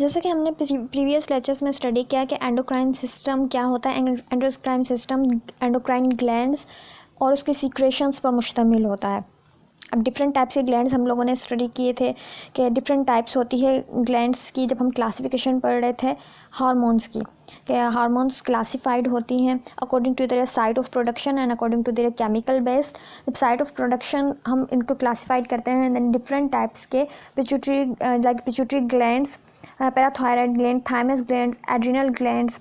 जैसे कि हमने प्रीवियस लेक्चर्स में स्टडी किया कि एंडोक्राइन सिस्टम क्या होता है। एंडोक्राइन सिस्टम एंडोक्राइन ग्लैंड्स और उसके सीक्रेशंस पर मुश्तमिल होता है। अब डिफरेंट टाइप्स के ग्लैंड्स हम लोगों ने स्टडी किए थे कि डिफरेंट टाइप्स होती है ग्लैंड्स की, जब हम क्लासिफिकेशन पढ़ रहे थे हार्मोन्स की, कि हार्मोन्स क्लासिफाइड होती हैं according to their site of production and according to their chemical based. जब साइट ऑफ प्रोडक्शन हम इनको क्लासिफाइड करते हैं, देन डिफरेंट टाइप्स के pituitary like pituitary glands, parathyroid gland, thymus gland, adrenal glands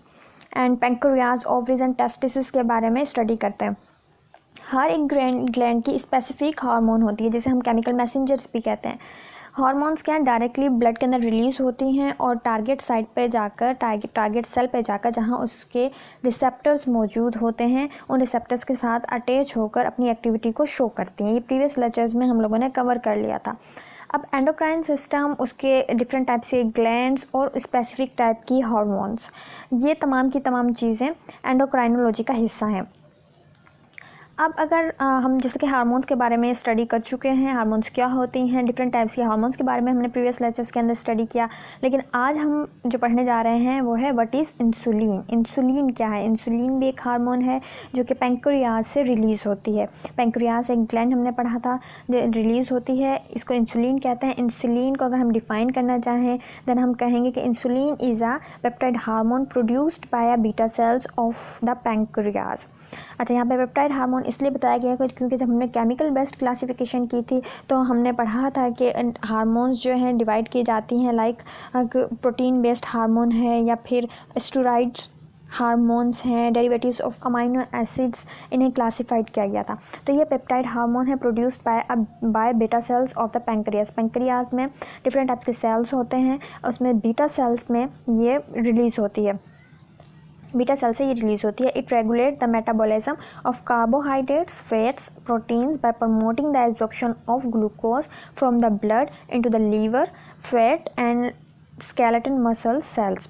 and pancreas, ovaries and testis के बारे में study करते हैं। हर एक ग्लैंड की स्पेसिफिक हार्मोन होती है जिसे हम केमिकल मैसेंजर्स भी कहते हैं। हार्मोन्स क्या डायरेक्टली ब्लड के अंदर रिलीज़ होती हैं और टारगेट साइट पे जाकर टारगेट सेल पे जाकर जहाँ उसके रिसेप्टर्स मौजूद होते हैं, उन रिसेप्टर्स के साथ अटैच होकर अपनी एक्टिविटी को शो करती हैं। ये प्रीवियस लेक्चर्स में हम लोगों ने कवर कर लिया था। अब एंडोक्राइन सिस्टम, उसके डिफरेंट टाइप से ग्लैंड्स और स्पेसिफिक टाइप की हार्मोन्स, ये तमाम की तमाम चीज़ें एंडोक्राइनोलॉजी का हिस्सा हैं। अब अगर हम जैसे कि हार्मोन्स के बारे में स्टडी कर चुके हैं, हार्मोन्स क्या होती हैं, डिफरेंट टाइप्स के हार्मोन्स के बारे में हमने प्रीवियस लेक्चर्स के अंदर स्टडी किया, लेकिन आज हम जो पढ़ने जा रहे हैं वो है व्हाट इज़ इंसुलिन। इंसुलिन क्या है? इंसुलिन भी एक हार्मोन है जो कि पैंक्रियाज से रिलीज़ होती है। पैंक्रियाज एक ग्लैंड हमने पढ़ा था रिलीज़ होती है, इसको इंसुलिन कहते हैं। इंसुलिन को अगर हम डिफ़ाइन करना चाहें देन हम कहेंगे कि insulin is a peptide hormone produced by beta cells of the pancreas. अच्छा, यहाँ पे पेप्टाइड हार्मोन इसलिए बताया गया है क्योंकि जब हमने केमिकल बेस्ड क्लासिफिकेशन की थी तो हमने पढ़ा था कि हार्मोन्स जो हैं डिवाइड की जाती हैं, लाइक प्रोटीन बेस्ड हार्मोन है या फिर स्टेरॉइड्स हार्मोन्स हैं, डेरिवेटिव्स ऑफ अमाइनो एसिड्स, इन्हें क्लासिफाइड किया गया था। तो ये पेप्टाइड हार्मोन है produced by beta cells of the pancreas. Pancreas में डिफरेंट टाइप के सेल्स होते हैं, उसमें बीटा सेल्स में ये रिलीज़ होती है, बीटा सेल से ये रिलीज होती है। It regulate the metabolism of carbohydrates, fats, proteins by promoting the absorption of glucose from the blood into the liver, fat and skeleton muscle cells.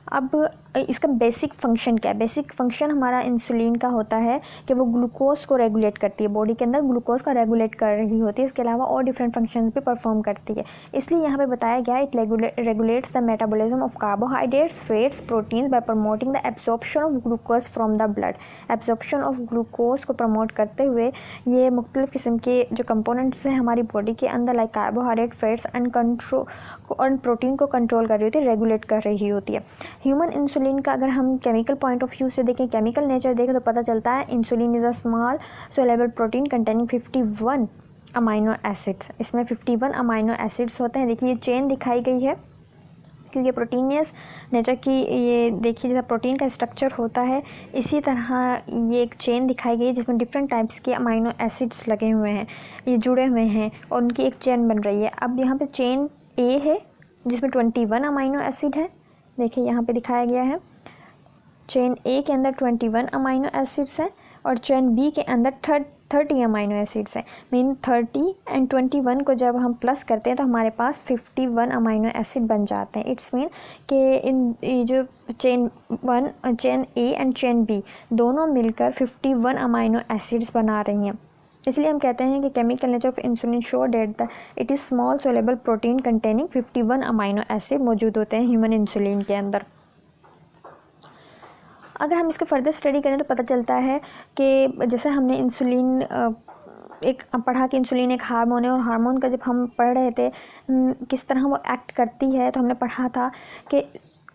अब इसका बेसिक फंक्शन क्या है? बेसिक फंक्शन हमारा insulin का होता है कि वो ग्लूकोज को रेगुलेट करती है, बॉडी के अंदर ग्लूकोज का रेगुलेट कर रही होती है, इसके अलावा और डिफरेंट फंक्शंस भी परफॉर्म करती है। इसलिए यहाँ पे बताया गया है it regulates the metabolism of carbohydrates, fats, proteins by promoting the absorption of glucose from the blood. Absorption of glucose को प्रमोट करते हुए ये मुख्तलिफ किस्म के जो कंपोनेंट्स हैं हमारी बॉडी के अंदर, like carbohydrate, fats and protein को कंट्रोल कर रही होती है, रेगुलेट कर रही होती है। ह्यूमन इंसुलिन का अगर हम केमिकल पॉइंट ऑफ व्यू से देखें, केमिकल नेचर देखें तो पता चलता है insulin is a small soluble protein containing 51 amino acids. इसमें 51 अमाइनो एसिड्स होते हैं। देखिए ये चेन दिखाई गई है क्योंकि प्रोटीनियस नेचर की, ये देखिए जैसा प्रोटीन का स्ट्रक्चर होता है इसी तरह ये एक चेन दिखाई गई है जिसमें डिफरेंट टाइप्स के अमाइनो एसिड्स लगे हुए हैं, ये जुड़े हुए हैं और उनकी एक चेन बन रही है। अब यहाँ पे चेन ए है जिसमें 21 अमाइनो एसिड है, देखिए यहाँ पे दिखाया गया है। चेन ए के अंदर 21 अमाइनो एसिड्स हैं और चेन बी के अंदर 30 अमाइनो एसिड्स हैं। मीन 30 एंड 21 को जब हम प्लस करते हैं तो हमारे पास 51 अमाइनो एसिड बन जाते हैं। इट्स मीन कि ये जो chain A and chain B दोनों मिलकर 51 अमाइनो एसिड्स बना रही हैं। इसलिए हम कहते हैं कि chemical nature of insulin show that it is small soluble protein containing 51 amino acid मौजूद होते हैं ह्यूमन इंसुलिन के अंदर। अगर हम इसको फर्दर स्टडी करें तो पता चलता है कि जैसे हमने इंसुलिन एक पढ़ा कि इंसुलिन एक हार्मोन है और हार्मोन का जब हम पढ़ रहे थे किस तरह वो एक्ट करती है, तो हमने पढ़ा था कि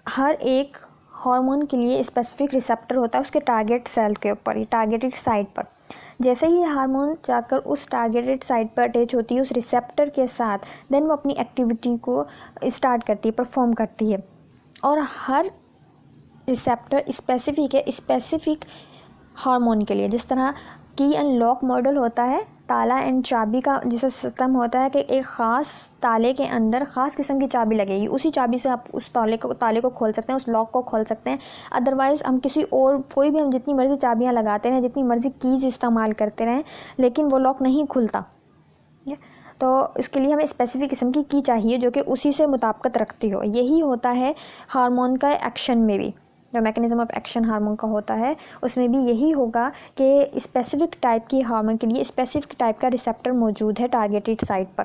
हर एक हार्मोन के लिए स्पेसिफिक रिसेप्टर होता है उसके टारगेट सेल के ऊपर, ये टारगेटेड साइट पर। जैसे ही हार्मोन जाकर उस टारगेटेड साइट पर अटैच होती है उस रिसेप्टर के साथ, देन वो अपनी एक्टिविटी को स्टार्ट करती है, परफॉर्म करती है। और हर रिसेप्टर स्पेसिफिक है स्पेसिफिक हार्मोन के लिए। जिस तरह की एंड लॉक मॉडल होता है, ताला एंड चाबी का जैसा सिस्टम होता है कि एक ख़ास ताले के अंदर ख़ास किस्म की चाबी लगेगी, उसी चाबी से आप उस ताले को खोल सकते हैं, उस लॉक को खोल सकते हैं। अदरवाइज़ हम किसी और कोई भी हम जितनी मर्ज़ी चाबियां लगाते रहें, जितनी मर्ज़ी कीज़ इस्तेमाल करते रहें, लेकिन वो लॉक नहीं खुलता। तो इसके लिए हमें स्पेसिफिक किस्म की की चाहिए जो कि उसी से मुताबिकत रखती हो। यही होता है हार्मोन का एक्शन में भी, जो मैकेनिज़्म ऑफ एक्शन हार्मोन का होता है उसमें भी यही होगा कि स्पेसिफिक टाइप की हार्मोन के लिए स्पेसिफिक टाइप का रिसेप्टर मौजूद है टारगेटेड साइट पर।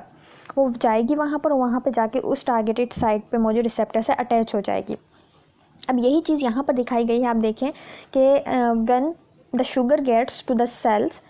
वो जाएगी वहाँ पर, वहाँ पे जाके उस टारगेटेड साइट पे मौजूद रिसेप्टर से अटैच हो जाएगी। अब यही चीज़ यहाँ पर दिखाई गई है, आप देखें कि when the sugar gets to the cells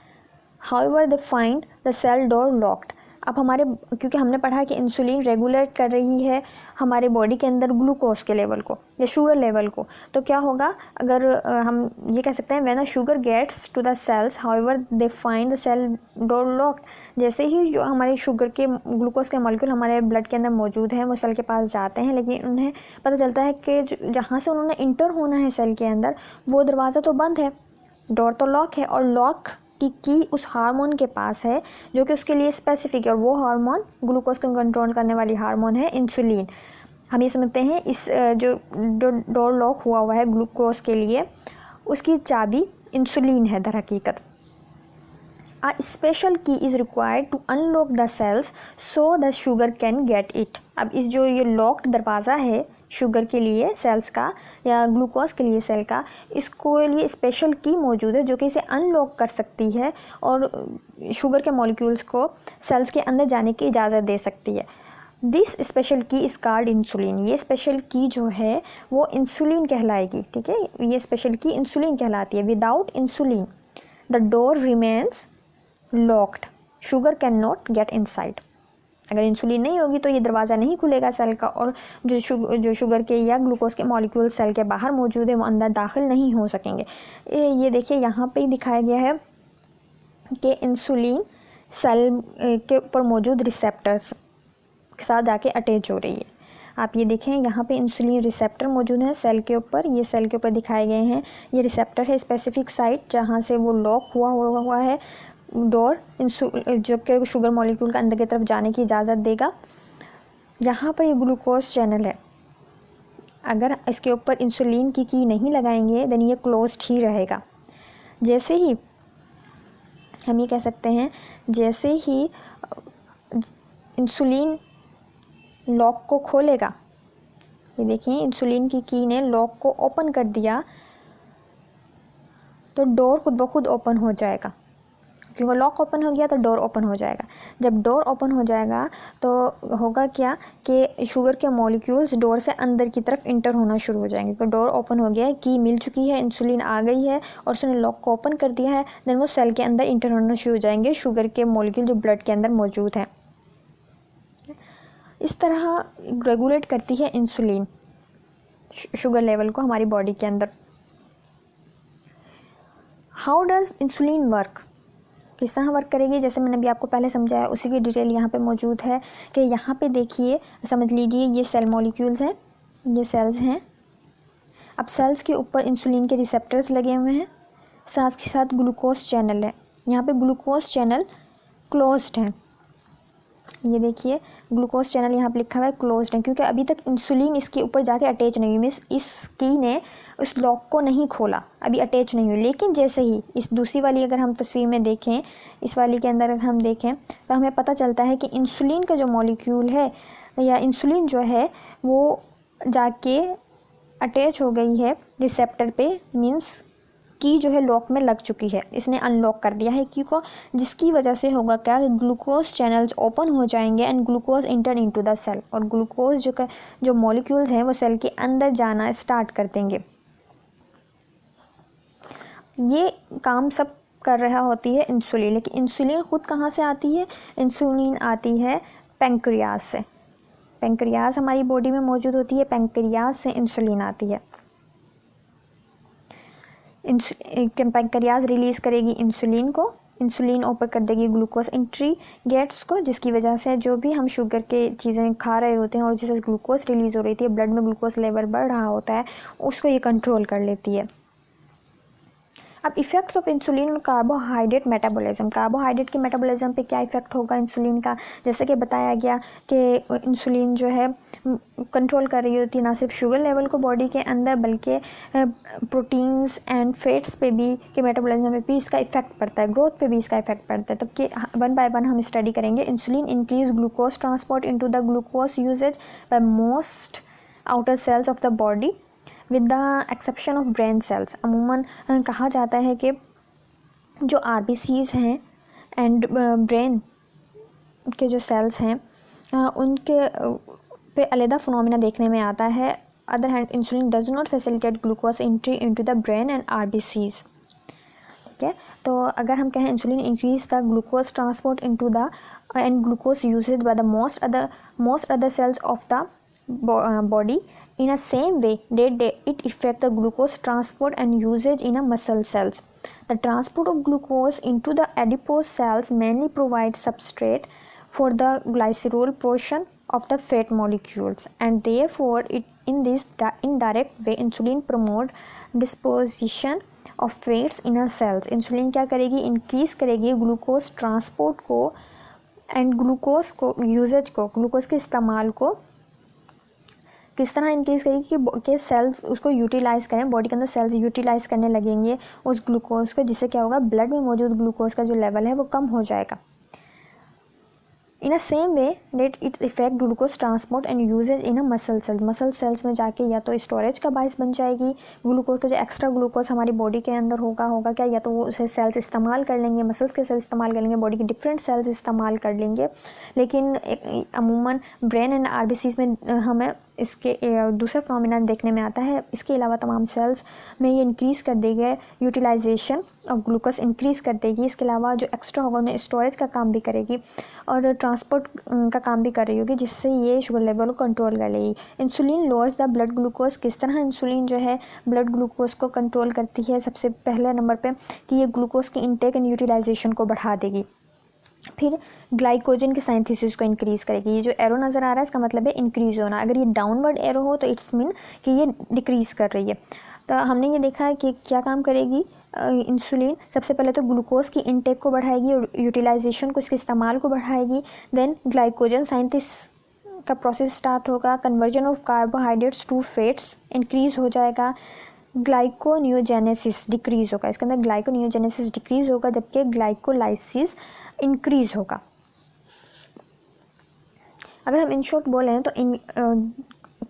however they find the cell door locked. अब हमारे, क्योंकि हमने पढ़ा कि इंसुलिन रेगुलेट कर रही है हमारे बॉडी के अंदर ग्लूकोज के लेवल को या शुगर लेवल को, तो क्या होगा, अगर हम ये कह सकते हैं when the sugar gets to the cells however they find the cell door locked, जैसे ही जो हमारे शुगर के ग्लूकोज के मॉलिक्यूल हमारे ब्लड के अंदर मौजूद हैं वो सेल के पास जाते हैं, लेकिन उन्हें पता चलता है कि जहाँ से उन्होंने इंटर होना है सेल के अंदर वो दरवाज़ा तो बंद है, डोर तो लॉक है, और लॉक की उस हार्मोन के पास है जो कि उसके लिए स्पेसिफिक है, और वो हार्मोन ग्लूकोज को कंट्रोल करने वाली हार्मोन है इंसुलिन। हम ये समझते हैं इस जो डोर लॉक हुआ है ग्लूकोज के लिए, उसकी चाबी इंसुलिन है दर हकीकत। A special key is required to unlock the cells so the sugar can get it। अब इस जो ये लॉक्ड दरवाज़ा है शुगर के लिए सेल्स का या ग्लूकोज के लिए सेल का, इसको लिए स्पेशल की मौजूद है जो कि इसे अनलॉक कर सकती है और शुगर के मॉलिक्यूल्स को सेल्स के अंदर जाने की इजाज़त दे सकती है। दिस स्पेशल की इज़ कॉल्ड इंसुलिन। ये स्पेशल की जो है वो इंसुलिन कहलाएगी, ठीक है, ये स्पेशल की इंसुलिन कहलाती है। Without insulin the door remains locked, sugar cane not get inside. अगर इंसुलिन नहीं होगी तो ये दरवाज़ा नहीं खुलेगा सेल का, और जो शुगर के या ग्लूकोज के मॉलिक्यूल सेल के बाहर मौजूद है वो अंदर दाखिल नहीं हो सकेंगे। ये देखिए यहाँ पे दिखाया गया है कि इंसुलिन सेल के ऊपर मौजूद रिसेप्टर्स के साथ जाके अटैच हो रही है। आप ये देखें यहाँ पे इंसुलिन रिसेप्टर मौजूद है सेल के ऊपर, ये सेल के ऊपर दिखाए गए हैं, ये रिसेप्टर है स्पेसिफिक साइट जहाँ से वो लॉक हुआ है डोर, जो कि शुगर मॉलिक्यूल का अंदर की तरफ जाने की इजाज़त देगा। यहाँ पर ये ग्लूकोज चैनल है, अगर इसके ऊपर इंसुलिन की नहीं लगाएंगे देन ये क्लोज्ड ही रहेगा। जैसे ही हम ये कह सकते हैं, जैसे ही इंसुलिन लॉक को खोलेगा, ये देखिए इंसुलिन की ने लॉक को ओपन कर दिया तो डोर खुद ब खुद ओपन हो जाएगा, क्योंकि लॉक ओपन हो गया तो डोर ओपन हो जाएगा। जब डोर ओपन हो जाएगा तो होगा क्या कि शुगर के मॉलिक्यूल्स डोर से अंदर की तरफ इंटर होना शुरू हो जाएंगे। तो डोर ओपन हो गया है, की मिल चुकी है, इंसुलिन आ गई है और उसने लॉक को ओपन कर दिया है, देन वो सेल के अंदर इंटर होना शुरू हो जाएंगे शुगर के मॉलिक्यूल जो ब्लड के अंदर मौजूद हैं। इस तरह रेगुलेट करती है इंसुलिन शुगर लेवल को हमारी बॉडी के अंदर। हाउ डज इंसुलिन वर्क, किस तरह वर्क करेगी, जैसे मैंने अभी आपको पहले समझाया उसी की डिटेल यहाँ पे मौजूद है कि यहाँ पे देखिए, समझ लीजिए ये सेल मॉलिक्यूल्स हैं, ये सेल्स हैं। अब सेल्स के ऊपर इंसुलिन के रिसेप्टर्स लगे हुए हैं, साथ के साथ ग्लूकोज चैनल है। यहाँ पे ग्लूकोज चैनल क्लोज्ड है, ये देखिए ग्लूकोज चैनल यहाँ पे लिखा हुआ है क्लोज्ड है, क्योंकि अभी तक इंसुलिन इसके ऊपर जाके अटैच नहीं हुई, मीन्स इस की ने उस लॉक को नहीं खोला, अभी अटैच नहीं हुई। लेकिन जैसे ही इस दूसरी वाली अगर हम तस्वीर में देखें, इस वाली के अंदर अगर हम देखें तो हमें पता चलता है कि इंसुलिन का जो मॉलिक्यूल है या इंसुलिन जो है वो जाके अटैच हो गई है रिसेप्टर पे, मीन्स की जो है लॉक में लग चुकी है, इसने अनलॉक कर दिया है की को, जिसकी वजह से होगा क्या, ग्लूकोज चैनल्स ओपन हो जाएंगे and glucose enter into the cell, और ग्लूकोज जो मॉलिक्यूल्स हैं वो सेल के अंदर जाना स्टार्ट कर देंगे। ये काम सब कर रहा होती है इंसुलिन, लेकिन इंसुलिन खुद कहाँ से आती है, इंसुलिन आती है पैंक्रियाज से। पैंक्रियाज हमारी बॉडी में मौजूद होती है, पैंक्रियाज से इंसुलिन आती है। पैंक्रियाज रिलीज़ करेगी इंसुलिन को, इंसुलिन ऊपर कर देगी ग्लूकोज इंट्रीगेट्स को, जिसकी वजह से जो भी हम शुगर के चीज़ें खा रहे होते हैं और जैसे ग्लूकोज रिलीज़ हो रही थी, ब्लड में ग्लूकोज लेवल बढ़ रहा होता है, उसको ये कंट्रोल कर लेती है। अब इफ़ेक्ट्स ऑफ इंसुलिन और कार्बोहाइड्रेट मेटाबॉलिज्म, कार्बोहाइड्रेट के मेटाबॉलिज्म पे क्या इफ़ेक्ट होगा इंसुलिन का, जैसे कि बताया गया कि इंसुलिन जो है कंट्रोल कर रही होती है ना सिर्फ शुगर लेवल को बॉडी के अंदर, बल्कि प्रोटीन्स एंड फैट्स पे भी के मेटाबॉलिज्म पे भी इसका इफेक्ट पड़ता है, ग्रोथ पे भी इसका इफेक्ट पड़ता है। तो कि वन बाय वन हम स्टडी करेंगे। Insulin increase glucose transport into the glucose uses by most outer cells of the body with the exception of brain cells. अमूमन कहा जाता है कि जो RBCs हैं एंड ब्रेन के जो सेल्स हैं उनके पे अलग फिनोमेना देखने में आता है. Other hand insulin does not facilitate glucose entry into the brain and RBCs. ठीक है, तो अगर हम कहें insulin increase the glucose transport into the and glucose usage by the most other cells of the body. In a same way it affect the glucose transport and usage in a muscle cells. The transport of glucose into the adipose cells mainly provides substrate for the glycerol portion of the fat molecules, and therefore in this indirect way insulin promote disposition of fats in a cells. Insulin क्या करेगी, increase करेगी glucose transport को and glucose को usage को, glucose के इस्तेमाल को किस तरह इंक्रीज करेगी कि सेल्स उसको यूटिलाइज़ करें, बॉडी के अंदर सेल्स यूटिलाइज़ करने लगेंगे उस ग्लूकोज को, जिससे क्या होगा, ब्लड में मौजूद ग्लूकोज का जो लेवल है वो कम हो जाएगा. In a same way that its effect glucose transport and uses in a muscle cells. Muscle cells में जाके या तो स्टोरेज का बायस बन जाएगी ग्लूकोज का, जो एक्स्ट्रा ग्लूकोज हमारी बॉडी के अंदर होगा क्या, या तो वो उसे सेल्स इस्तेमाल कर लेंगे, मसल्स के सेल्स इस्तेमाल कर लेंगे, बॉडी के डिफरेंट सेल्स इस्तेमाल कर लेंगे. लेकिन अमूमन ब्रेन एंड आरबीसीज में हमें इसके दूसरा फिनोमेना देखने में आता है. इसके अलावा तमाम सेल्स में ये इंक्रीज़ कर देगी, यूटिलाइजेशन ऑफ ग्लूकोज इंक्रीज़ कर देगी. इसके अलावा जो एक्स्ट्रा होगा उन्हें स्टोरेज का काम भी करेगी और ट्रांसपोर्ट का काम भी कर रही होगी, जिससे ये शुगर लेवल को कंट्रोल कर लेगी. Insulin lowers the blood glucose. किस तरह इंसुलिन जो है ब्लड ग्लूकोज को कंट्रोल करती है, सबसे पहले नंबर पे कि ये ग्लूकोज की इनटेक एंड यूटिलाइजेशन को बढ़ा देगी. फिर ग्लाइकोजन के साइंथेसिस को इंक्रीज़ करेगी. ये जो एरो नज़र आ रहा है इसका मतलब है इंक्रीज़ होना. अगर ये डाउनवर्ड एरो हो तो इट्स मीन कि ये डिक्रीज़ कर रही है. तो हमने ये देखा है कि क्या काम करेगी इंसुलिन. सबसे पहले तो ग्लूकोज की इनटेक को बढ़ाएगी और यूटिलाइजेशन को, इसके इस्तेमाल को बढ़ाएगी. देन ग्लाइकोजन साइंथेसिस का प्रोसेस स्टार्ट होगा. Conversion of carbohydrates to fats increase हो जाएगा. ग्लाइकोनियोजेनेसिस डिक्रीज़ होगा. इसके अंदर ग्लाइकोनियोजेनेसिस डिक्रीज़ होगा, जबकि ग्लाइकोलाइसिस इंक्रीज़ होगा. अगर हम इन शॉर्ट बोलें तो इन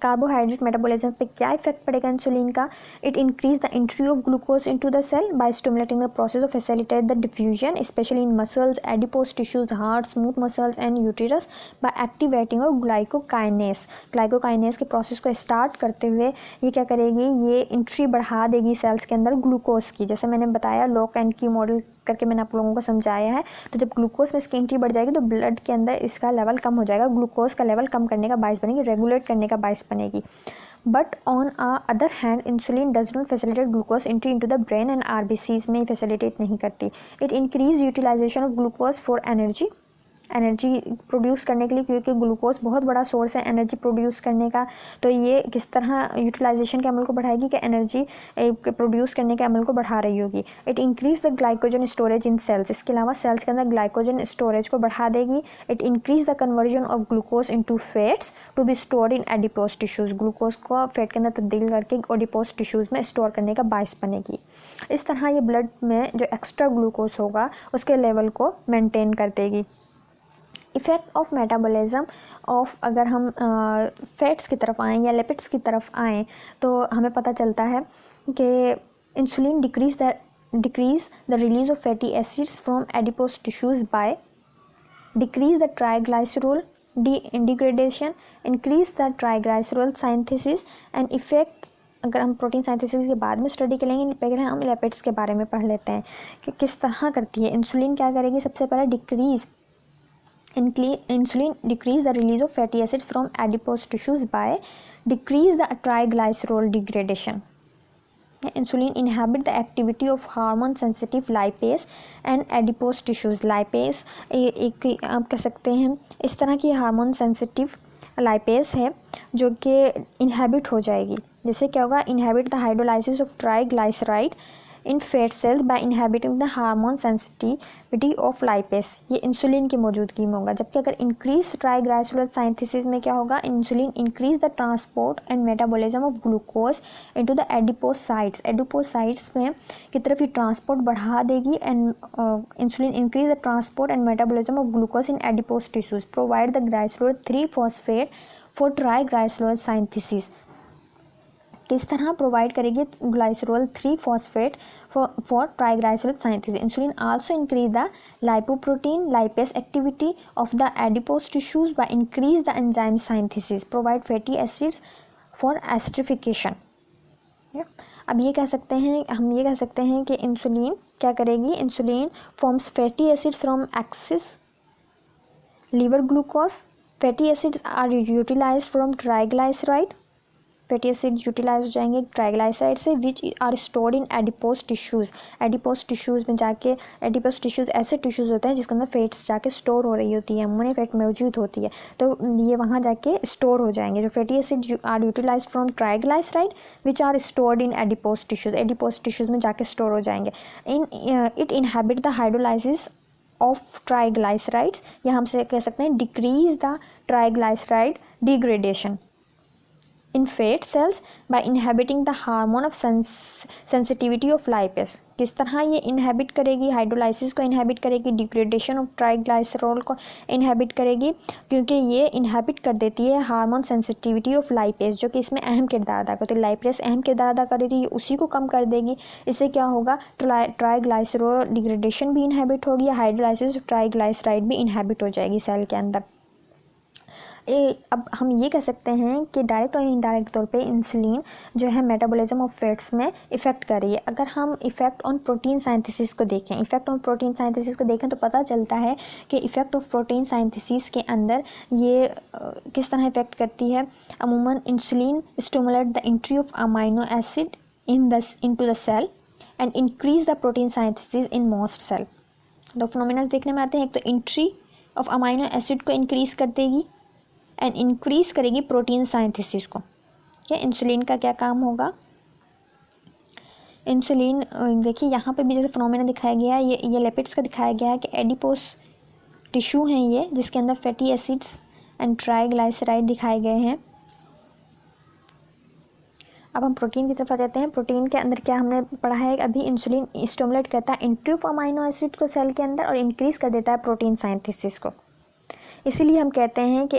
कार्बोहाइड्रेट मेटाबॉलिज्म पे क्या इफेक्ट पड़ेगा इंसुलिन का. It increase the entry of glucose into the cell by stimulating the process of facilitate the diffusion specially in muscles, adipose tissues, heart, smooth muscles and uterus by activating of glycokinase. Glycokinase के process को start करते हुए ये क्या करेगी, ये entry बढ़ा देगी सेल्स के अंदर ग्लूकोज की. जैसे मैंने बताया लॉक एंड की मॉडल करके मैंने आप लोगों को समझाया है. तो जब ग्लूकोज में इसकी एंट्री बढ़ जाएगी तो ब्लड के अंदर इसका लेवल कम हो जाएगा, ग्लूकोज का लेवल कम करने का बायस बनेगी, रेगुलेट करने का बायस बनेगी. But on other hand insulin does not facilitate glucose entry into the brain and RBCs में फैसिलिटेट नहीं करती. It increase utilization of glucose for energy produce करने के लिए, क्योंकि ग्लूकोज बहुत बड़ा सोर्स है एनर्जी प्रोड्यूस करने का. तो ये किस तरह यूटिलाइजेशन के अमल को बढ़ाएगी कि एनर्जी प्रोड्यूस करने के अमल को बढ़ा रही होगी. It increase the glycogen storage in cells. इसके अलावा सेल्स के अंदर ग्लाइकोजन स्टोरेज को बढ़ा देगी. It increase the conversion of glucose into fats to be stored in adipose tissues. Glucose को फैट के अंदर तब्दील करके एडिपोज टिश्यूज में स्टोर करने का बायस बनेगी. इस तरह ये ब्लड में जो एक्स्ट्रा ग्लूकोज होगा उसके लेवल को मेंटेन कर देगी. इफ़ेक्ट ऑफ मेटाबॉलिज्म ऑफ, अगर हम फैट्स की तरफ आएँ या लिपिड्स की तरफ आएँ तो हमें पता चलता है कि insulin decrease the release of fatty acids from adipose tissues by decrease the triglycerol degradation, increase the triglycerol synthesis and effect. अगर हम प्रोटीन साइंथेसिस के बाद में स्टडी करेंगे, पहले हम लिपिड्स के बारे में पढ़ लेते हैं कि किस तरह करती है इंसुलिन. क्या करेगी, सबसे पहले insulin decrease the release of fatty acids from adipose tissues by decrease the triglycerol degradation. Insulin inhibit the activity of hormone sensitive lipase and adipose tissues. lipase एक आप कह सकते हैं इस तरह की हार्मोन सेंसिटिव लाइपेस है जो कि इनहेबिट हो जाएगी. जिससे क्या होगा, inhibit the hydrolysis of triglyceride in fat cells by inhibiting the hormone sensitivity of lipase. ये इंसुलिन की मौजूदगी में होगा. जबकि अगर इंक्रीज ट्राइग्लाइसरोल साइंथेसिस में क्या होगा, insulin increase the transport and metabolism of glucose into the adipocytes. Adipocytes में की तरफ ये ट्रांसपोर्ट बढ़ा देगी. And insulin increase the transport and metabolism of glucose in adipose tissues, provide the glycerol three phosphate for triglycerol synthesis. किस तरह provide करेगी glycerol three phosphate for triglyceride synthesis. Insulin also increase the lipoprotein lipase activity of the adipose tissues by increase the enzyme synthesis, provide fatty acids for esterification. अब ये कह सकते हैं, हम ये कह सकते हैं कि इंसुलिन क्या करेगी, insulin forms fatty acid from excess liver glucose. Fatty acids are utilized from triglyceride. Fatty acid utilize हो जाएंगे ट्राइग्लाइसराइड से, which are stored in adipose tissues. Adipose tissues में जाके, एडिपोज टिश्यूज़ ऐसे टिश्यूज़ होते हैं जिसके अंदर फैट्स जाके स्टोर हो रही होती है, अमोनिया फैट मौजूद होती है, तो ये वहाँ जाके स्टोर हो जाएंगे. जो fatty acid are utilize from triglyceride which are stored in adipose tissues. Adipose tissues में जाके स्टोर हो जाएंगे. It inhibit the hydrolysis of triglycerides, या हमसे कह सकते हैं decrease the triglyceride degradation in fat cells by inhibiting the hormone of sensitivity of lipase. किस तरह ये इनहेबिट करेगी, हाइड्रोलाइसिस को इनहेबिट करेगी, डिग्रेडेशन ऑफ ट्राइग्लाइसरॉल को इनहेबिट करेगी, क्योंकि ये इनहेबिट कर देती है हार्मोन सेंसिटिविटी ऑफ लाइपेस, जो कि इसमें अहम किरदार अदा करती है. लाइपेस अहम किरदार अदा कर रही थी, ये उसी को कम कर देगी. इससे क्या होगा, ट्राइग्लाइसरॉल डिग्रेडेशन भी इनहेबिट होगी, हाइड्रोलाइसिस ऑफ ट्राइग्लाइसराइड भी इनहेबिट हो जाएगी सेल के अंदर. अब हम ये कह सकते हैं कि डायरेक्ट और इनडायरेक्ट तौर पे इंसुलिन जो है मेटाबॉलिज्म ऑफ फैट्स में इफ़ेक्ट कर रही है. अगर हम इफ़ेक्ट ऑन प्रोटीन साइंथेसिस को देखें, इफ़ेक्ट ऑन प्रोटीन साइंथेसिस को देखें तो पता चलता है कि इफ़ेक्ट ऑफ प्रोटीन साइंथेसिस के अंदर ये किस तरह इफ़ेक्ट करती है. अमूमन insulin stimulate the entry of amino acid into the cell and increase the protein synthesis in most cell. दो फिनोमेनन देखने में आते हैं, एक तो एंट्री ऑफ अमाइनो एसिड को इंक्रीज़ कर देगी एंड इंक्रीज़ करेगी प्रोटीन साइंथेसिस को. क्या इंसुलिन का क्या काम होगा, इंसुलिन देखिए यहाँ पे भी जैसे फिनोमेना दिखाया गया है, ये लिपिड्स का दिखाया गया है कि एडिपोस टिश्यू हैं ये, जिसके अंदर फैटी एसिड्स एंड ट्राइग्लाइसराइड दिखाए गए हैं. अब हम प्रोटीन की तरफ आ जाते हैं. प्रोटीन के अंदर क्या हमने पढ़ा है, अभी इंसुलिन स्टिमुलेट करता है एंट्री ऑफ अमाइनो एसिड को सेल के अंदर और इंक्रीज़ कर देता है प्रोटीन साइंथेसिस को. इसीलिए हम कहते हैं कि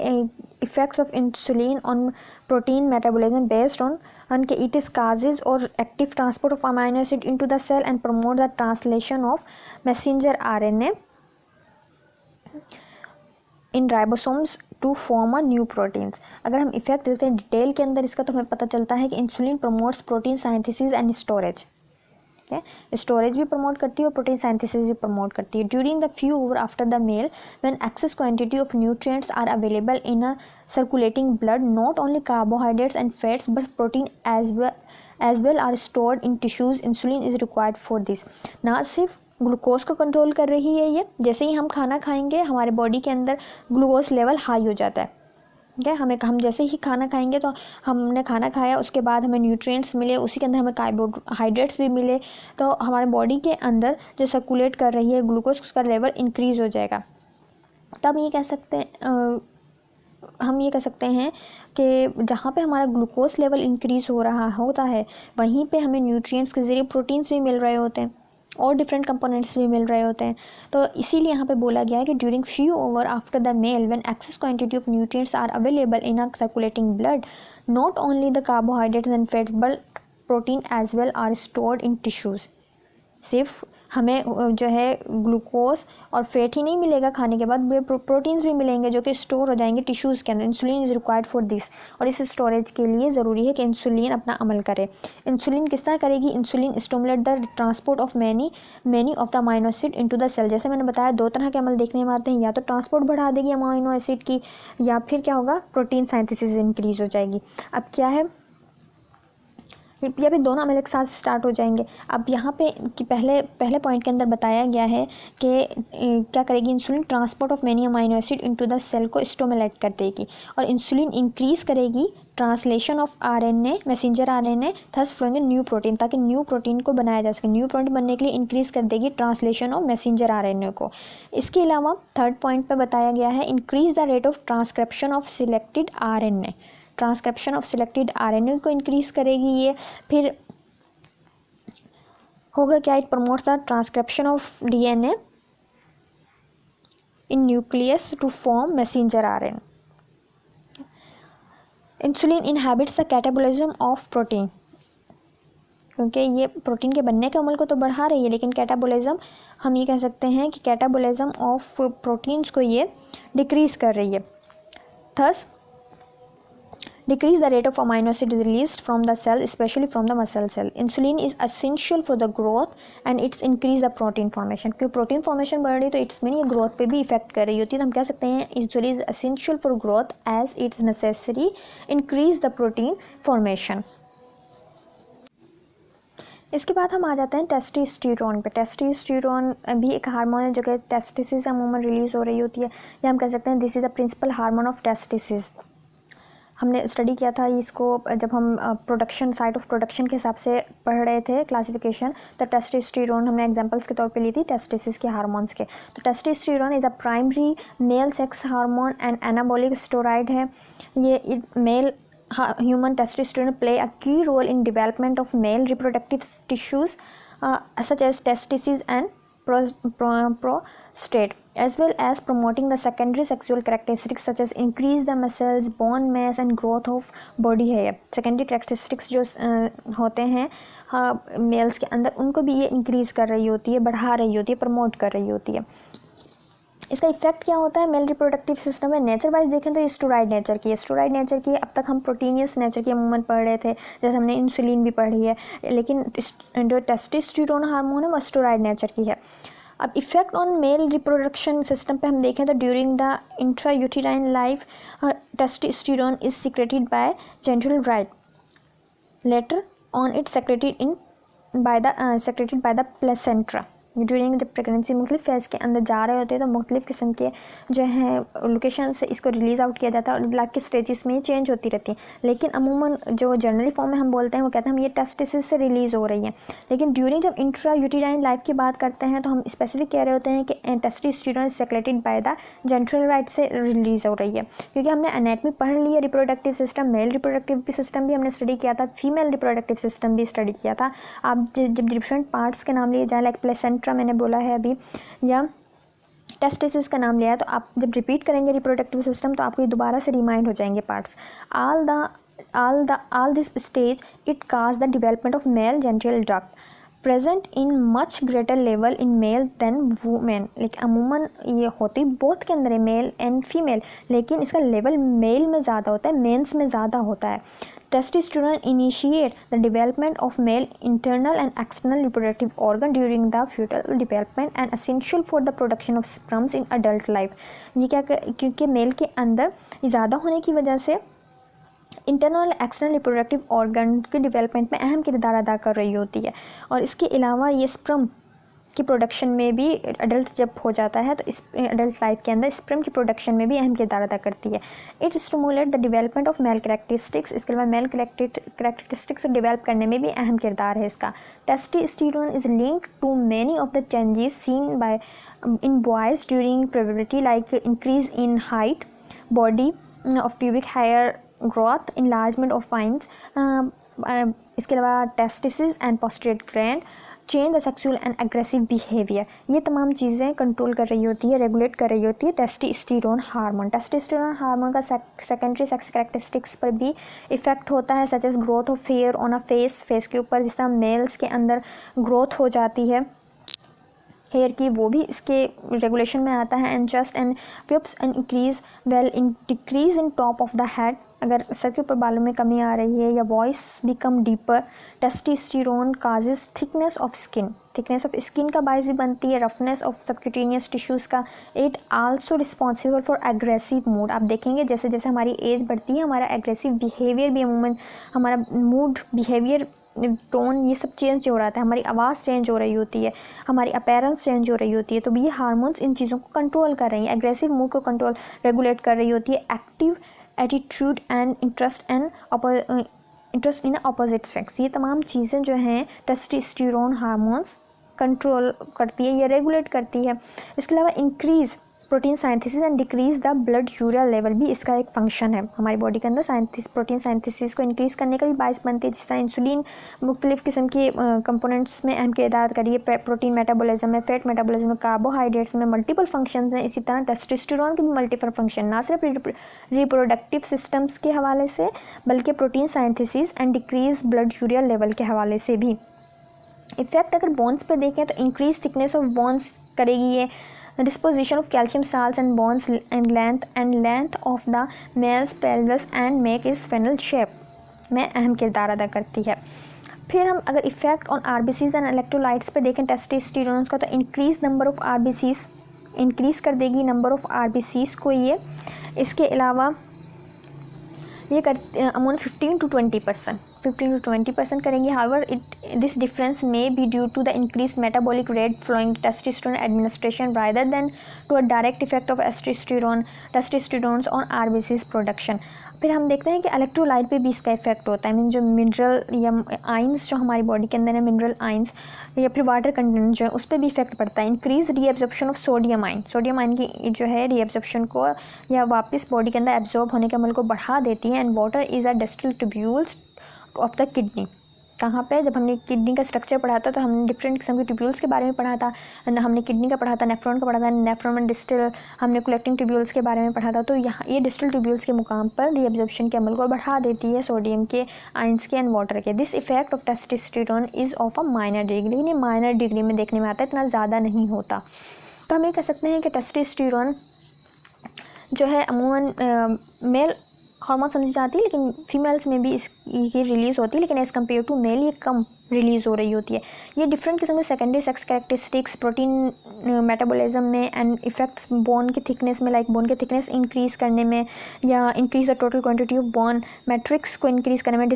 effects of insulin on protein metabolism based on के इट इज़ काजेज और active transport of amino acid into the cell and promote the translation of messenger RNA in ribosomes to form a new proteins. अगर हम effect देते हैं detail के अंदर इसका, तो हमें पता चलता है कि insulin promotes protein synthesis and storage. Storage भी प्रमोट करती है और प्रोटीन साइंथेसिस भी प्रमोट करती है. During the few hour after the meal when excess quantity of nutrients are available in a circulating blood, not only carbohydrates and fats but protein as well are stored in tissues. Insulin is required for this. ना सिर्फ glucose को control कर रही है ये, जैसे ही हम खाना खाएंगे हमारे बॉडी के अंदर ग्लूकोज लेवल हाई हो जाता है. ठीक है, हम जैसे ही खाना खाएंगे तो हमने खाना खाया, उसके बाद हमें न्यूट्रिएंट्स मिले, उसी के अंदर हमें कार्बोहाइड्रेट्स भी मिले, तो हमारे बॉडी के अंदर जो सर्कुलेट कर रही है ग्लूकोज, उसका लेवल इंक्रीज़ हो जाएगा. तब ये कह सकते हैं हम ये कह सकते हैं कि जहाँ पे हमारा ग्लूकोज लेवल इंक्रीज़ हो रहा होता है, वहीं पे हमें न्यूट्रिएंट्स के ज़रिए प्रोटीन्स भी मिल रहे होते हैं और डिफरेंट कंपोनेंट्स भी मिल रहे होते हैं. तो इसीलिए यहाँ पे बोला गया है कि during few hour after the meal when excess quantity of nutrients are available in a circulating blood, not only the carbohydrates and fats but protein as well are stored in tissues. सिर्फ हमें जो है glucose और fat ही नहीं मिलेगा खाने के बाद, प्रोटीन्स भी मिलेंगे जो कि स्टोर हो जाएंगे टिश्यूज़ के अंदर. Insulin is required for this, और इस स्टोरेज के लिए ज़रूरी है कि इंसुलिन अपना अमल करे. इंसुलिन किस तरह करेगी, insulin stimulate the transport of many of the amino acid into the cell. जैसे मैंने बताया, दो तरह के अमल देखने में आते हैं, या तो ट्रांसपोर्ट बढ़ा देगी अमाइनो एसिड की, या फिर क्या होगा, प्रोटीन साइंथेसिस इंक्रीज़ हो जाएगी. अब क्या है, ये भी दोनों अमल एक साथ स्टार्ट हो जाएंगे. अब यहाँ पे कि पहले पॉइंट के अंदर बताया गया है कि क्या करेगी insulin, transport of many amino acid into the cell को स्टिमुलेट कर देगी, और इंसुलिन इंक्रीज़ करेगी translation of RNA, messenger RNA, thus flowing new protein, ताकि न्यू प्रोटीन को बनाया जा सके. न्यू प्रोटीन बनने के लिए इंक्रीज़ कर देगी ट्रांसलेशन ऑफ मैसेंजर आरएनए को. इसके अलावा थर्ड पॉइंट पे बताया गया है increase the rate of transcription of selected RNA. Transcription of selected RNA को इंक्रीज़ करेगी ये. फिर होगा क्या, it promotes the transcription of DNA in nucleus to form messenger RNA. Insulin inhibits the catabolism of protein. क्योंकि ये protein के बनने के अमल को तो बढ़ा रही है, लेकिन कैटाबोलिज्म हम ये कह सकते हैं कि कैटाबोलिज्म ऑफ प्रोटीन्स को ये डिक्रीज़ कर रही है। Thus decrease the rate of amino acids released from the cell, especially from the muscle cell. Insulin is essential for the growth and it's increase the protein formation. क्योंकि protein formation बढ़ रही है तो it's mean ये growth पे भी effect कर रही होती है। तो हम कह सकते हैं insulin is essential for growth as it's necessary increase the protein formation. इसके बाद हम आ जाते हैं टेस्टोस्टेरोन पे। टेस्टोस्टेरोन भी एक हार्मोन है जो कि टेस्टिस से अमूमन रिलीज़ हो रही होती है, या हम कह सकते हैं this is the principal hormone of testis. हमने स्टडी किया था इसको जब हम प्रोडक्शन साइट ऑफ प्रोडक्शन के हिसाब से पढ़ रहे थे क्लासिफिकेशन, तो टेस्टोस्टेरोन हमने एग्जांपल्स के तौर पे ली थी टेस्टिस के हार्मोन्स के। तो testosterone is a primary male sex hormone and anabolic steroid है। ये male human testosterone play a key role in development of male reproductive tissues such as testis and prostate, as well as promoting the secondary sexual characteristics such as increase the muscles, bone mass and growth of body hair. secondary characteristics जो होते हैं mails के अंदर, उनको भी ये increase कर रही होती है, बढ़ा रही होती है, प्रमोट कर रही होती है। इसका इफेक्ट क्या होता है मेल रिप्रोडक्टिव सिस्टम में? नेचर वाइज देखें तो ये स्टेरॉइड नेचर की है। स्टेरॉइड नेचर की अब तक हम प्रोटीनियस नेचर की अमूमन पढ़ रहे थे, जैसे हमने इंसुलिन भी पढ़ी है, लेकिन जो टेस्टोस्टेरोन हार्मोन है वो स्टेरॉइड नेचर की है। अब effect on male reproduction system पे हम देखें तो during the intrauterine life testosterone is secreted by genital tract, later on it secreted by the placenta. During जब प्रेगनेंसी मुख्तलिफ फेज़ के अंदर जा रहे होते हैं तो मुख्तलिफ किस्म के जो हैं लोकेशन से इसको रिलीज़ आउट किया जाता है और लाइफ के स्टेजेस में ये चेंज होती रहती है। लेकिन अमूमन जो जनरली फॉर्म में हम बोलते हैं वो कहते हैं हम ये टेस्टिस से रिलीज़ हो रही है, लेकिन ड्यूरिंग जब इंट्रा यूटेराइन लाइफ की बात करते हैं तो हम स्पेसिफिक कह रहे होते हैं कि testosterone is secreted by the genital tract से रिलीज़ हो रही है। क्योंकि हमने एनाटमी पढ़ ली है, reproductive system, male reproductive system भी हमने स्टडी किया था, फीमेल रिप्रोडक्टिव सिस्टम भी स्टडी किया था। आप जब डिफरेंट पार्ट्स के नाम लिए जाए, लाइक प्लेसेंटा मैंने बोला है अभी, या टेस्टिस का नाम लिया है, तो आप जब रिपीट करेंगे रिप्रोडक्टिव सिस्टम तो आपको दोबारा से रिमाइंड हो जाएंगे parts. all this stage it cause the development of male genital duct present in much greater level in male than women। लेकिन अमूमन ये होती बोथ के अंदर है, मेल एंड फीमेल, लेकिन इसका लेवल मेल में ज़्यादा होता है, मेंस में ज़्यादा होता है। Testosterone initiate the development of male internal and external reproductive organ during the fetal development and essential for the production of sperms in adult life। ये क्या क्योंकि मेल के अंदर ज़्यादा होने की वजह से इंटरनल एक्सटर्नल रिप्रोडक्टिव ऑर्गन के डेवलपमेंट में अहम किरदार अदा कर रही होती है। और इसके अलावा ये स्पर्म की प्रोडक्शन में भी, अडल्ट जब हो जाता है तो इस अडल्ट लाइफ के अंदर स्पर्म की प्रोडक्शन में भी अहम किरदार अदा करती है। It stimulate the development of mail characteristics. इसके अलावा मेल कैरेक्टरिस्टिक्स को डेवलप करने में भी अहम किरदार है इसका। Testosterone is linked to many of the changes seen by in boys during puberty, like increase in height, body of pubic hair growth, enlargement of penis. इसके अलावा testis and posterior gland, change the sexual and aggressive behaviour. ये तमाम चीज़ें control कर रही होती है, regulate कर रही होती है टेस्टोस्टेरोन हार्मोन। टेस्टोस्टेरोन हार्मोन का सेकेंडरी सेक्स कैरेक्टरिस्टिक्स पर भी इफेक्ट होता है, such as growth of hair on a face के ऊपर, जिस तरह मेल्स के अंदर ग्रोथ हो जाती है हेयर की, वो भी इसके रेगुलेशन में आता है। And chest and प्यूब्स and increase in decrease in top of the head, अगर सर के ऊपर बालों में कमी आ रही है, या voice become deeper. Testosterone causes thickness of skin का बायस भी बनती है, रफनेस ऑफ सबक्यूटेनियस टिश्यूज़ का। It also responsible for aggressive mood. आप देखेंगे जैसे जैसे हमारी एज बढ़ती है हमारा एग्रेसिव बिहेवियर भी, अमूमन हमारा मूड, बिहेवियर, टोन, ये सब चेंज हो रहा था, हमारी आवाज़ चेंज हो रही होती है, हमारी अपीयरेंस चेंज हो रही होती है। तो ये हार्मोन्स इन चीज़ों को कंट्रोल कर रही हैं, एग्रेसिव मूड को कंट्रोल रेगुलेट कर रही होती है। Active attitude and interest in opposite sex, ये तमाम चीज़ें जो हैं टेस्टोस्टेरोन हार्मोन्स कंट्रोल करती है या रेगुलेट करती है। इसके अलावा increase protein synthesis and decrease the blood urea level भी इसका एक फंक्शन है हमारी बॉडी के अंदर। प्रोटीन साइंथेसिस को इंक्रीज़ करने का भी बायस बनती है, जिस तरह इंसुलिन मुख्तलिफ किस्म के कंपोनेंट्स में अहम किरदार करिए, प्रोटीन मेटाबॉलिज्म में, फैट मेटाबॉलिज्म में, कार्बोहाइड्रेट्स में मल्टीपल फंक्शंस हैं। इसी तरह टेस्टोस्टेरोन के भी मल्टीपल फंक्शन, ना सिर्फ रिप्रोडक्टिव सिस्टम्स के हवाले से बल्कि protein synthesis and decrease blood urea level के हवाले से भी। इफेक्ट अगर बोन्स पे देखें तो इंक्रीज थिकनेस ऑफ बोन्स करेगी ये, disposition of calcium salts and bones and length of the males pelvis and make is funnel shape में अहम किरदार अदा करती है। फिर हम अगर effect on RBCs and electrolytes पे देखें टेस्टोस्टेरोन का, तो increase number of RBCs, increase कर देगी नंबर ऑफ आरबीसीज को ये। इसके अलावा ये कर अमाउंट 15 to 20% करेंगे। However this difference may be due to the increase metabolic rate flowing testosterone administration rather than to a direct effect of testosterone on RBCs production. फिर हम देखते हैं कि इलेक्ट्रोलाइट पे भी इसका इफेक्ट होता है, मीन जो मिनरल या आइंस जो हमारी बॉडी के अंदर है, मिनरल आइंस या फिर वाटर कंटेंट जो है उस पर भी इफेक्ट पड़ता है। इंक्रीज रीएब्जॉर्प्शन ऑफ सोडियम आइन की जो है रीएब्जॉर्प्शन को या वापस बॉडी के अंदर एब्जॉर्ब होने के अमल को बढ़ा देती है। And water is a distal tubules of the kidney. कहाँ पे, जब हमने किडनी का स्ट्रक्चर पढ़ा था तो हमने डिफरेंट किस्म के ट्यूब्यूल्स के बारे में पढ़ा था, हमने किडनी का पढ़ा था, नेफ्रॉन का पढ़ा था, नेफ्रॉन एंड डिस्टल हमने कलेक्टिंग ट्यूब्यूल्स के बारे में पढ़ा था। तो यहाँ ये डिस्टल ट्यूब्यूल्स के मुकाम पर रीअब्जॉर्प्शन के अमल को बढ़ा देती है सोडियम के, आइंस के एंड वाटर के। This effect of testosterone is of a minor degree, लेकिन ये माइनर डिग्री में देखने में आता है, इतना ज़्यादा नहीं होता। तो हम ये कह सकते हैं कि टेस्टोस्टेरोन जो है अमूमन मेल हार्मोन समझी जाती है, लेकिन फीमेल्स में भी इसकी रिलीज़ होती है, लेकिन एज़ कम्पेयर टू मेल ये कम रिलीज़ हो रही होती है। ये डिफरेंट किस्म के secondary sex characteristics, protein metabolism में एंड इफेक्ट्स बोन की थिकनेस में, लाइक बोन की थिकनेस इंक्रीज़ करने में या increase the total quantity of bone matrix को इंक्रीज़ करने में,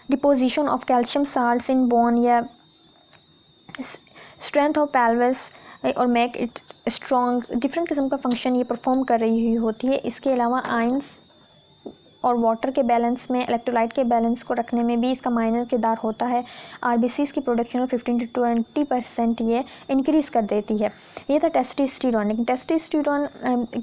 deposition of calcium salts in bone या स्ट्रेंथ ऑफ पेल्विस और मेक इट स्ट्रॉन्ग, डिफरेंट किस्म का फंक्शन ये परफॉर्म कर रही होती है। इसके अलावा आइंस और वाटर के बैलेंस में, इलेक्ट्रोलाइट के बैलेंस को रखने में भी इसका माइनर किरदार होता है। आरबीसीज की प्रोडक्शन में 15 to 20% ये इंक्रीज़ कर देती है। ये था टेस्टोस्टेरोन। लेकिन टेस्टोस्टेरोन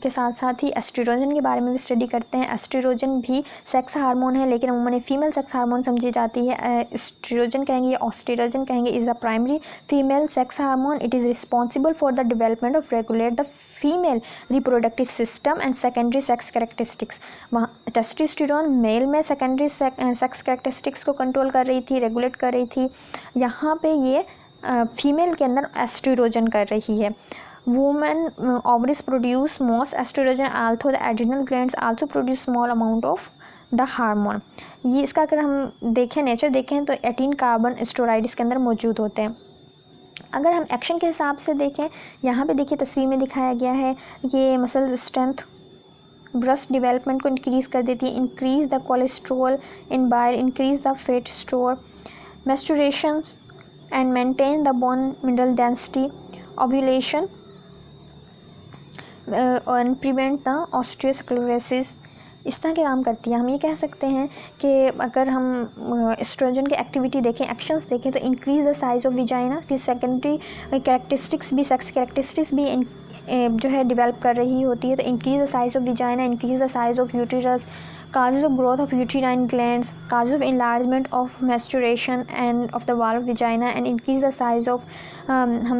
के साथ साथ ही एस्ट्रोजन के बारे में भी स्टडी करते हैं। एस्ट्रोजन भी सेक्स हार्मोन है, लेकिन उन्होंने फीमेल सेक्स हार्मोन समझी जाती है। एस्ट्रोजन कहेंगे या ऑस्टेरोजन कहेंगे, is a primary female sex hormone. It is responsible for the development of regulate the female reproductive system and secondary sex characteristics. वहाँ टेस्टोस्टेरोन मेल में सेकेंडरी सेक्स कैरेक्टरिस्टिक्स को control कर रही थी, रेगुलेट कर रही थी। यहाँ पे ये फीमेल के अंदर एस्ट्रोजन कर रही है। Women ovaries produce most estrogen, also the adrenal glands also produce small amount of the hormone. ये इसका अगर हम देखें, नेचर देखें, तो 18 कार्बन स्टेरॉइड इसके अंदर मौजूद होते हैं। अगर हम एक्शन के हिसाब से देखें, यहाँ पे देखिए तस्वीर में दिखाया गया है, ये मसल स्ट्रेंथ ब्रेस्ट डेवलपमेंट को इंक्रीज़ कर देती है। Increase the cholesterol in bile, increase the fat store, menstruation and maintain the bone mineral density, ovulation and prevent the osteosclerosis, इस तरह के काम करती है। हम ये कह सकते हैं कि अगर हम एस्ट्रोजन की एक्टिविटी देखें, एक्शंस देखें, तो increase the size of vagina की सेकेंडरी कैरेक्टरिस्टिक्स भी, सेक्स कैरेक्टरिस्टिक्स भी जो है डेवलप कर रही होती है। तो increase the size of vagina, increase the size of uterus, causes of growth of uterine glands, causes of enlargement of menstruation and of the wall of vagina, and increase the size of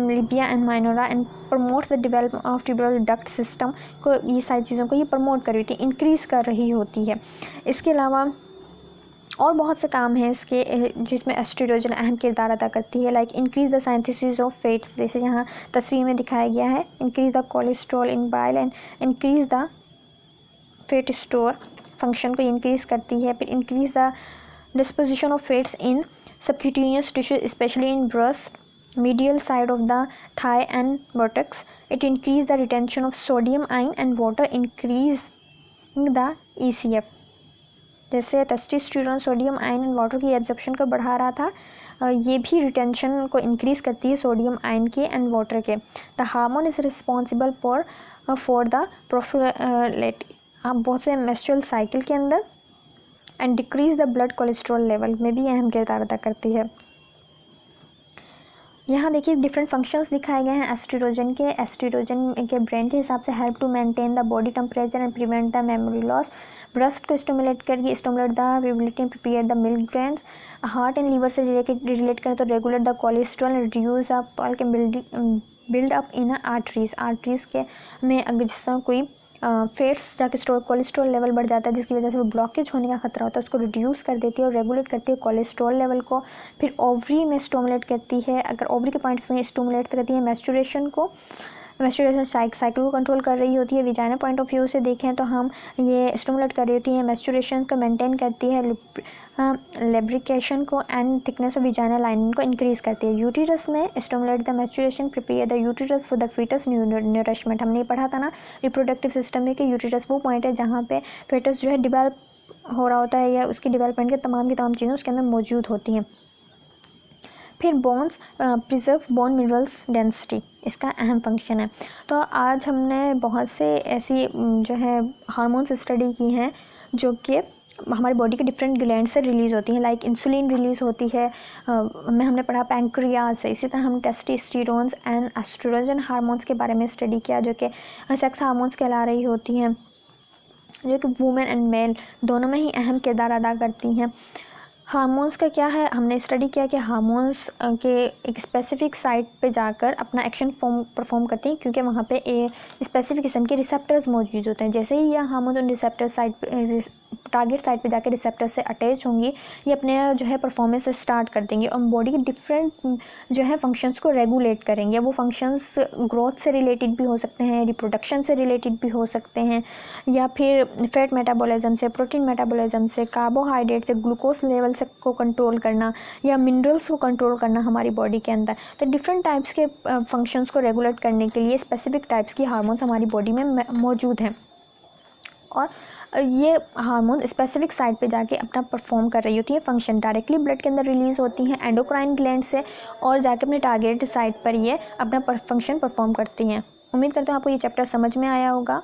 labia and minora and promote the development of tubular duct system को, ये सारी चीज़ों को ये promote कर रही होती है, इंक्रीज़ कर रही होती है। इसके अलावा और बहुत से काम हैं इसके जिसमें एस्ट्रोजन अहम किरदार अदा करती है, like increase the synthesis of fats, जैसे यहाँ तस्वीर में दिखाया गया है। Increase the cholesterol in bile and increase the fat store, function को इंक्रीज़ करती है। फिर increase the disposition of fats in subcutaneous tissue, specially in breast, medial side of the thigh and buttocks. It increase the retention of sodium ion and water, increasing the ECF. जैसे testosterone sodium ion and water की absorption को बढ़ा रहा था, ये भी retention को increase करती है सोडियम आयन के एंड वाटर के। The hormone is responsible for the proliferate, आप बहुत से मेंस्ट्रुअल साइकिल के अंदर, and decrease the blood cholesterol level में भी अहम किरदार अदा करती है। यहाँ देखिए डिफरेंट फंक्शंस दिखाए गए हैं एस्ट्रोजन के ब्रेन के हिसाब से help to maintain the body temperature and prevent the memory loss. Breast को stimulate the ability and prepare the milk glands. Heart and liver से रिलेट करें तो regulate the cholesterol and reduce the bulk and build up in arteries के में अगर जिस तरह कोई फैट्स जाके कोलेस्ट्रॉल लेवल बढ़ जाता है जिसकी वजह से वो ब्लॉकेज होने का खतरा होता है, उसको रिड्यूस कर देती है और रेगुलेट करती है कोलेस्ट्रॉल लेवल को। फिर ओवरी में स्टिमुलेट करती है, अगर ओवरी के पॉइंट से स्टिमुलेट करती है मैस्चुरेशन साइकिल को कंट्रोल कर रही होती है। विजाइना पॉइंट ऑफ व्यू से देखें तो हम ये स्टिमुलेट कर रही होती है मैस्चुरेशन को मेंटेन करती है, लुब्रिकेशन को and thickness of vagina lining को इंक्रीज करती है। यूटेरस में stimulate the maturation prepare the uterus for the foetus nourishment. हमने पढ़ा था ना रिप्रोडक्टिव सिस्टम में कि यूटेरस वो पॉइंट है जहाँ पे फीटस जो है डिवेल्प हो रहा होता है या उसकी डिवेलपमेंट के तमाम की तमाम चीज़ें उसके अंदर मौजूद होती हैं। फिर bones preserve bone minerals density, इसका अहम फंक्शन है। तो आज हमने बहुत से ऐसी जो है हार्मोन्स स्टडी की हैं जो कि हमारी बॉडी के डिफरेंट ग्लैंड से रिलीज़ होती हैं। लाइक इंसुलिन रिलीज़ होती है, हमने पढ़ा पैंक्रियाज से। इसी तरह हम टेस्टोस्टेरोन्स एंड एस्ट्रोजन हार्मोन्स के बारे में स्टडी किया जो कि सेक्स हार्मोन्स कहला रही होती हैं, जो कि वुमेन एंड मेल दोनों में ही अहम किरदार अदा करती हैं। हार्मोन्स का क्या है, हमने स्टडी किया कि हार्मोन्स के एक स्पेसिफिक साइट पे जाकर अपना एक्शन परफॉर्म करते हैं क्योंकि वहाँ पे स्पेसिफिक किस्म के रिसेप्टर्स मौजूद होते हैं। जैसे ही यह हार्मोन उन रिसेप्टर साइट टारगेट साइट पे जाकर रिसेप्टर से अटैच होंगी, ये अपने जो है परफॉर्मेंस स्टार्ट कर देंगे और बॉडी के डिफरेंट जो है फंक्शंस को रेगुलेट करेंगे। वो फंक्शंस ग्रोथ से रिलेटेड भी हो सकते हैं, रिप्रोडक्शन से रिलेटेड भी हो सकते हैं, या फिर फैट मेटाबॉलिज्म से, प्रोटीन मेटाबॉलिज्म से, कार्बोहाइड्रेट से, ग्लूकोज लेवल से को कंट्रोल करना या मिनरल्स को कंट्रोल करना हमारी बॉडी के अंदर। तो डिफरेंट टाइप्स के फंक्शंस को रेगुलेट करने के लिए स्पेसिफिक टाइप्स की हार्मोन्स हमारी बॉडी में मौजूद हैं और ये हार्मोन स्पेसिफिक साइट पे जाके अपना परफॉर्म कर रही होती है फंक्शन। डायरेक्टली ब्लड के अंदर रिलीज़ होती हैं एंडोक्राइन ग्लैंड से और जाके अपने टारगेट साइट पर ये अपना फंक्शन परफॉर्म करती हैं। उम्मीद करते हैं आपको ये चैप्टर समझ में आया होगा।